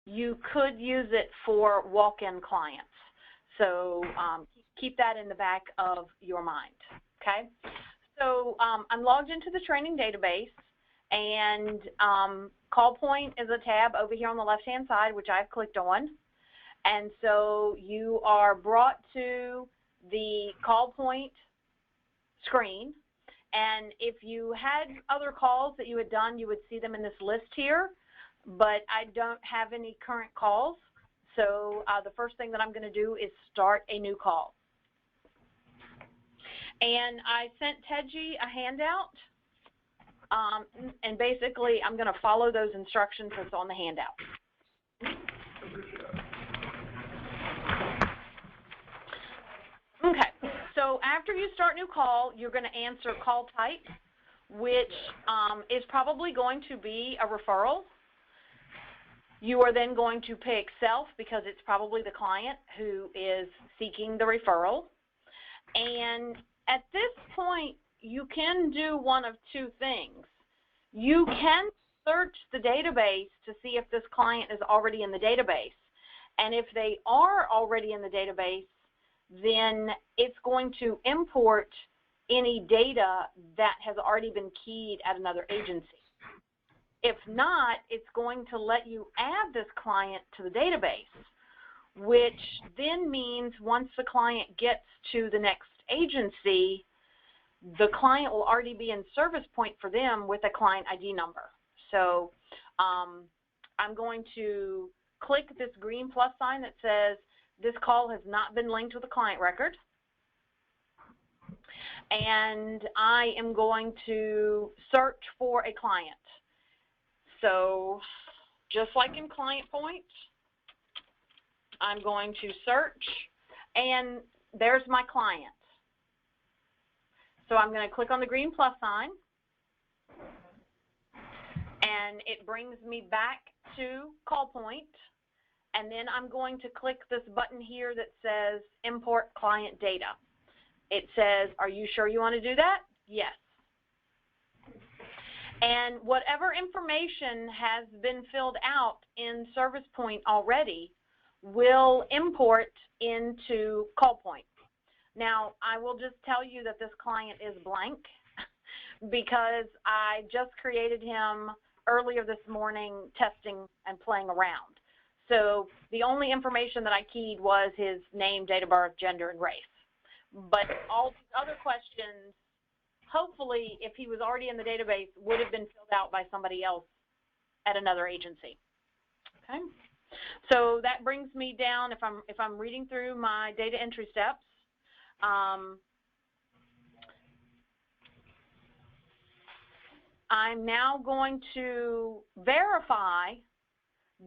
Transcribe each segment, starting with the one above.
you could use it for walk-in clients. So keep that in the back of your mind, okay? So I'm logged into the training database, and CallPoint is a tab over here on the left-hand side, which I've clicked on. And so you are brought to the CallPoint screen. And if you had other calls that you had done, you would see them in this list here. But I don't have any current calls. So the first thing that I'm going to do is start a new call. And I sent Teji a handout. And basically, I'm going to follow those instructions that's on the handout. Okay, so after you start new call, you're going to answer call type, which is probably going to be a referral. You are then going to pick self because it's probably the client who is seeking the referral. And at this point, you can do one of two things. You can search the database to see if this client is already in the database. And if they are already in the database, then it's going to import any data that has already been keyed at another agency. If not, it's going to let you add this client to the database, which then means once the client gets to the next agency, the client will already be in service point for them with a client ID number. So I'm going to click this green plus sign that says this call has not been linked with a client record. And I am going to search for a client. So just like in CallPoint, I'm going to search, and there's my client. So I'm going to click on the green plus sign, and it brings me back to CallPoint. And then I'm going to click this button here that says import client data. It says, are you sure you want to do that? Yes. And whatever information has been filled out in Service Point already will import into CallPoint. Now, I will just tell you that this client is blank because I just created him earlier this morning testing and playing around. So the only information that I keyed was his name, date of birth, gender, and race. But all these other questions, hopefully, if he was already in the database, would have been filled out by somebody else at another agency. Okay, so that brings me down. If I'm reading through my data entry steps, I'm now going to verify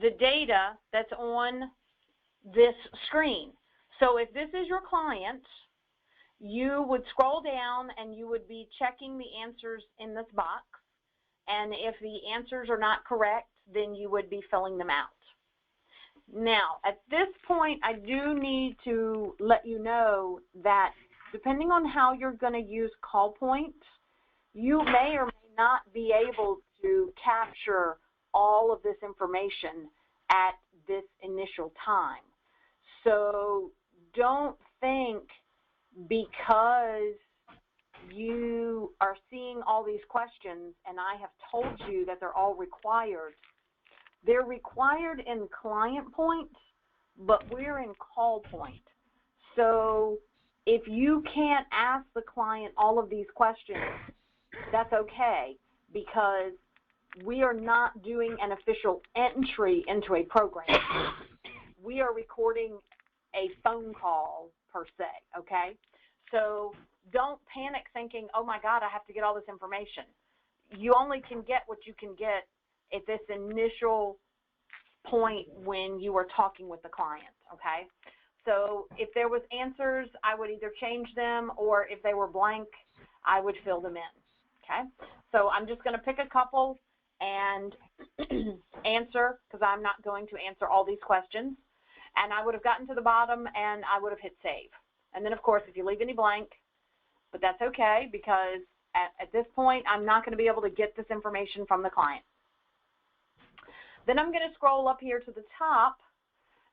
the data that's on this screen. So if this is your client, you would scroll down and you would be checking the answers in this box. And if the answers are not correct, then you would be filling them out. Now, at this point, I do need to let you know that depending on how you're going to use CallPoint, you may or may not be able to capture all of this information at this initial time. So don't think because you are seeing all these questions and I have told you that they're all required. They're required in ClientPoint, but we're in CallPoint. So if you can't ask the client all of these questions, that's okay, because we are not doing an official entry into a program. We are recording a phone call per se, okay? So don't panic thinking, oh my God, I have to get all this information. You only can get what you can get at this initial point when you are talking with the client, okay? So if there was answers, I would either change them, or if they were blank, I would fill them in, okay? So I'm just going to pick a couple and answer, because I'm not going to answer all these questions. And I would have gotten to the bottom and I would have hit save. And then, of course, if you leave any blank, but that's okay, because at this point, I'm not going to be able to get this information from the client. Then I'm going to scroll up here to the top,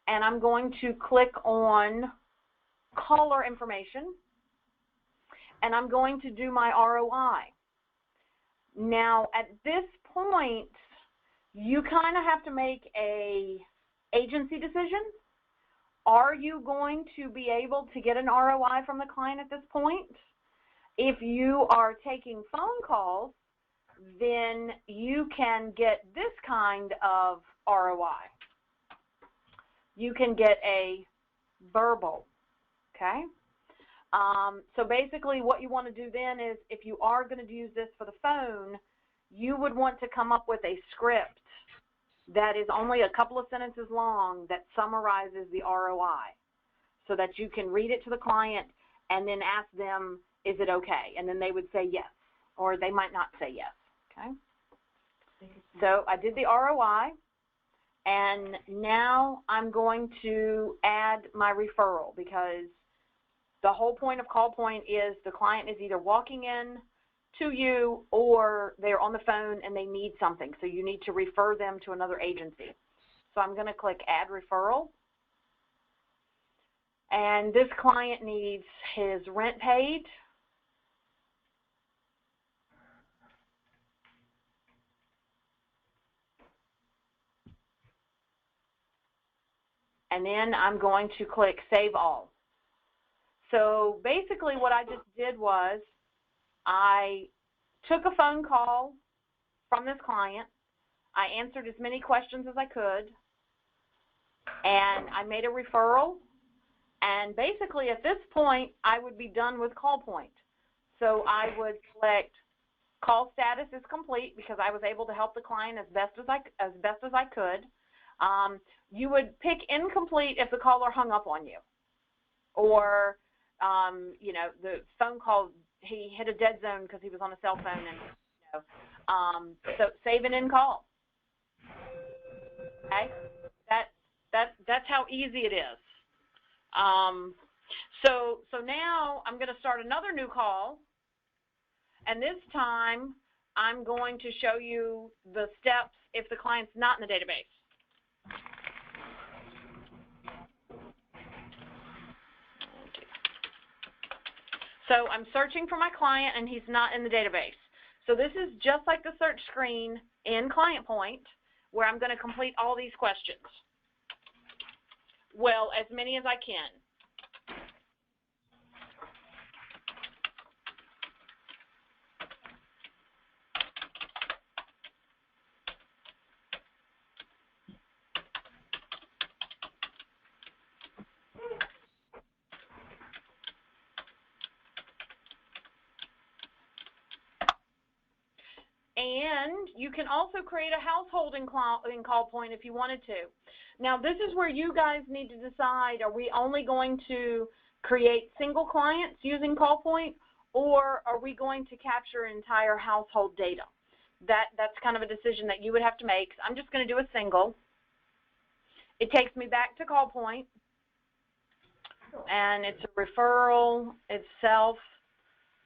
and I'm going to click on caller information, and I'm going to do my ROI. Now, at this point, you kind of have to make a agency decision. Are you going to be able to get an ROI from the client at this point? If you are taking phone calls, then you can get this kind of ROI. You can get a verbal, okay? So basically what you want to do then is, if you are going to use this for the phone, you would want to come up with a script that is only a couple of sentences long that summarizes the ROI, so that you can read it to the client and then ask them, is it okay? And then they would say yes, or they might not say yes, okay? So I did the ROI, and now I'm going to add my referral, because the whole point of CallPoint is the client is either walking in to you or they're on the phone and they need something, so you need to refer them to another agency. So I'm going to click Add Referral, and this client needs his rent paid. And then I'm going to click Save All. So basically what I just did was I took a phone call from this client, I answered as many questions as I could, and I made a referral, and basically at this point I would be done with CallPoint. So I would select Call Status is Complete, because I was able to help the client as best as I could. You would pick Incomplete if the caller hung up on you, or you know, the phone call, he hit a dead zone because he was on a cell phone, and you know, so save and end call. Okay, that's how easy it is. So now I'm going to start another new call, and this time I'm going to show you the steps if the client's not in the database. So I'm searching for my client, and he's not in the database. So this is just like the search screen in ClientPoint, where I'm going to complete all these questions. Well, as many as I can. And you can also create a household in CallPoint if you wanted to. Now, this is where you guys need to decide, are we only going to create single clients using CallPoint, or are we going to capture entire household data? That's kind of a decision that you would have to make. I'm just going to do a single. It takes me back to CallPoint, and it's a referral itself,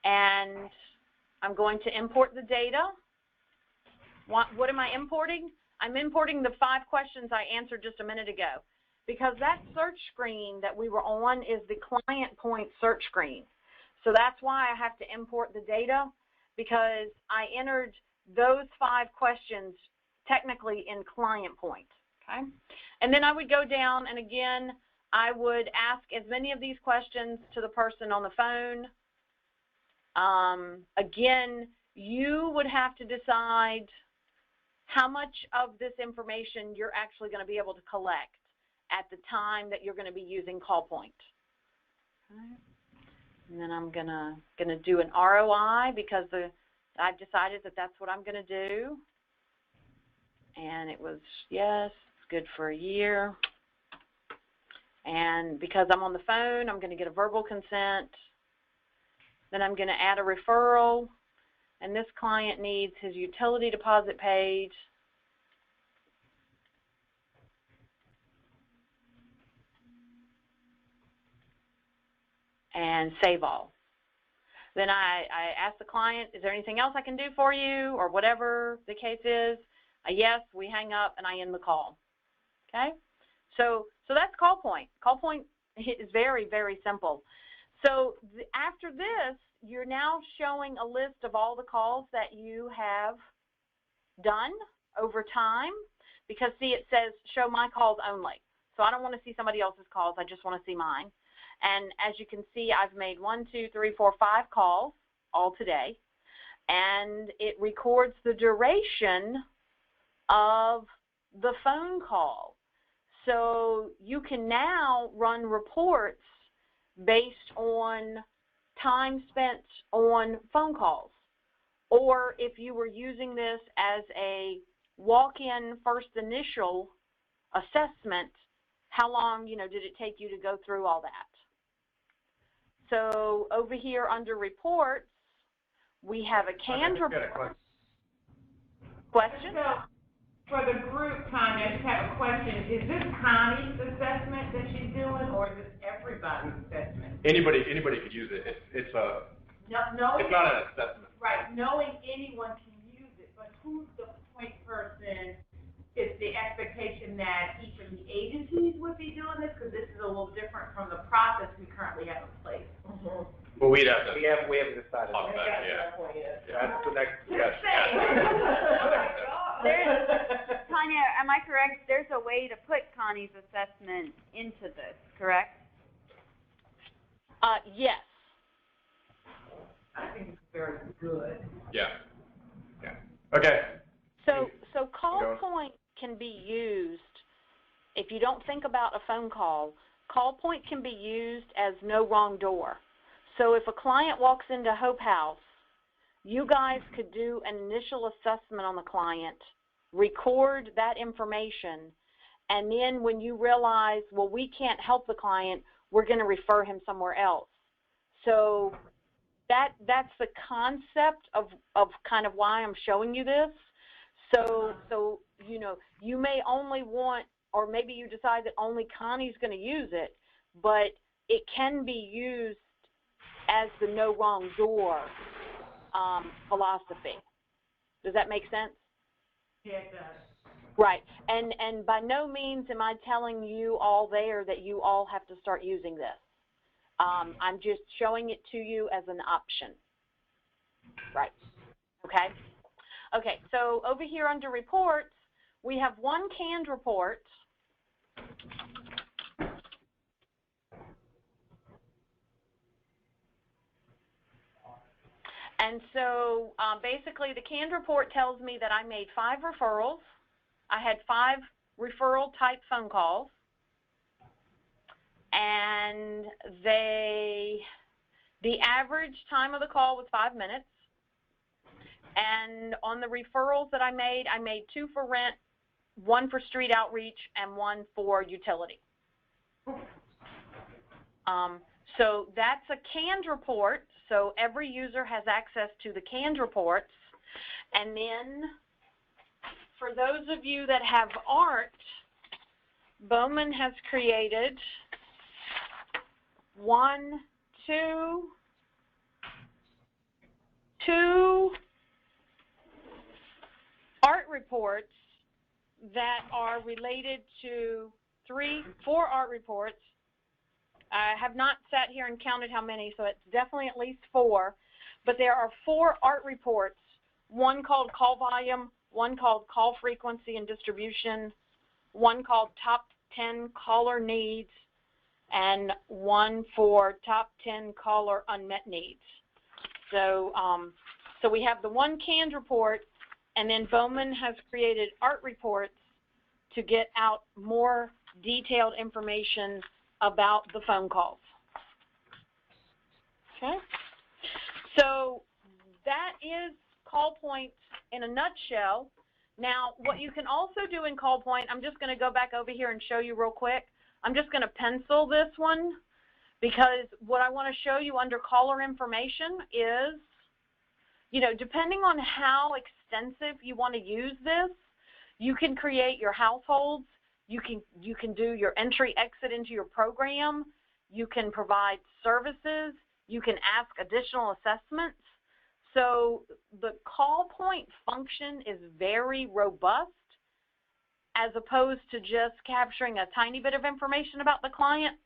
and I'm going to import the data. What am I importing? I'm importing the 5 questions I answered just a minute ago, because that search screen that we were on is the ClientPoint search screen. So that's why I have to import the data, because I entered those 5 questions technically in ClientPoint. Okay? And then I would go down, and again, I would ask as many of these questions to the person on the phone. Again, you would have to decide how much of this information you're actually going to be able to collect at the time that you're going to be using CallPoint. Okay. And then I'm gonna do an ROI, because I've decided that that's what I'm going to do. And it was, yes, it's good for a year. And because I'm on the phone, I'm going to get a verbal consent. Then I'm going to add a referral. And this client needs his utility deposit paid. And save all. Then I ask the client, is there anything else I can do for you, or whatever the case is. a yes, we hang up, and I end the call. Okay? So that's CallPoint. CallPoint is very, very simple. So after this, you're now showing a list of all the calls that you have done over time, because see, it says show my calls only. So I don't want to see somebody else's calls, I just want to see mine. And as you can see, I've made 1, 2, 3, 4, 5 calls all today, and it records the duration of the phone call. So you can now run reports based on time spent on phone calls. Or if you were using this as a walk-in first initial assessment, how long, did it take you to go through all that? So over here under reports, we have a canned report. Question? So for the group, Tanya, I just have a question. Is this Connie's assessment that she's doing, or is this everybody's assessment? Anybody could use it. It's not an assessment. Right, knowing anyone can use it, but who's the point person? Is the expectation that each of the agencies would be doing this? Because this is a little different from the process we currently have in place. Well, we'd have to. We haven't decided. Talk about it, yeah. That's the next Just Tanya, am I correct? There's a way to put Connie's assessment into this, correct? Yes. I think it's very good. Yeah. Okay. So CallPoint can be used, if you don't think about a phone call, CallPoint can be used as no wrong door. So if a client walks into Hope House, you guys could do an initial assessment on the client, record that information, and then when you realize, well, we can't help the client, we're going to refer him somewhere else. So that's the concept of kind of why I'm showing you this. So you may only want, or maybe you decide that only Connie's going to use it, but it can be used as the no wrong door philosophy. Does that make sense? Yeah, it does. Right. And by no means am I telling you all there that you all have to start using this. I'm just showing it to you as an option. Right. Okay. Okay, so over here under reports, we have one canned report. And so basically the canned report tells me that I made 5 referrals. I had 5 referral type phone calls. And the average time of the call was 5 minutes. And on the referrals that I made 2 for rent, 1 for street outreach, and 1 for utility. So that's a canned report. So every user has access to the canned reports. And then for those of you that have ART, Bowman has created 2 ART reports that are related to 4 ART reports. I have not sat here and counted how many, so it's definitely at least 4. But there are 4 ART reports, one called call volume, one called call frequency and distribution, one called top 10 caller needs, and one for top 10 caller unmet needs. So, so we have the one canned report, and then Bowman has created ART reports to get out more detailed information about the phone calls. Okay? So that is CallPoint in a nutshell. Now, what you can also do in CallPoint, I'm just going to go back over here and show you real quick. I'm just going to pencil this one because what I want to show you under caller information is, depending on how extensive you want to use this, you can create your households, you can do your entry exit into your program, you can provide services, you can ask additional assessments. So the CallPoint function is very robust as opposed to just capturing a tiny bit of information about the client.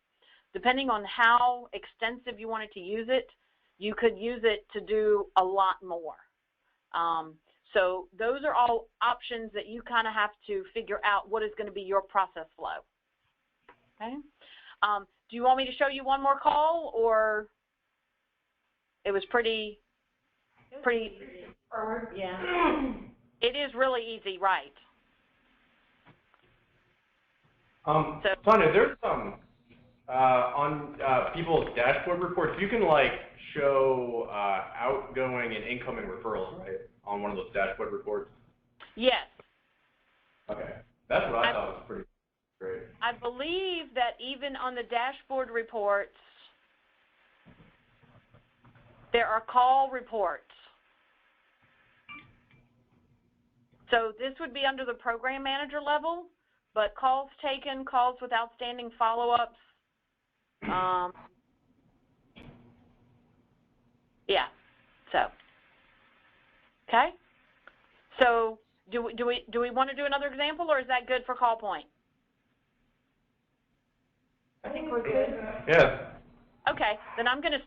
Depending on how extensive you wanted to use it, you could use it to do a lot more. So those are all options that you kind of have to figure out what is going to be your process flow. Okay. Do you want me to show you one more call, or it was pretty? Yeah. It is really easy, right? Tanya, there's some on people's dashboard reports, you can like show outgoing and incoming referrals, right, on one of those dashboard reports? Yes. Okay, that's what I thought was pretty great. I believe that even on the dashboard reports, there are call reports. So this would be under the program manager level, but calls taken, calls with outstanding follow-ups. Yeah. So. Okay. So do we want to do another example, or is that good for CallPoint? I think we're good. Yeah. Okay. Then I'm going to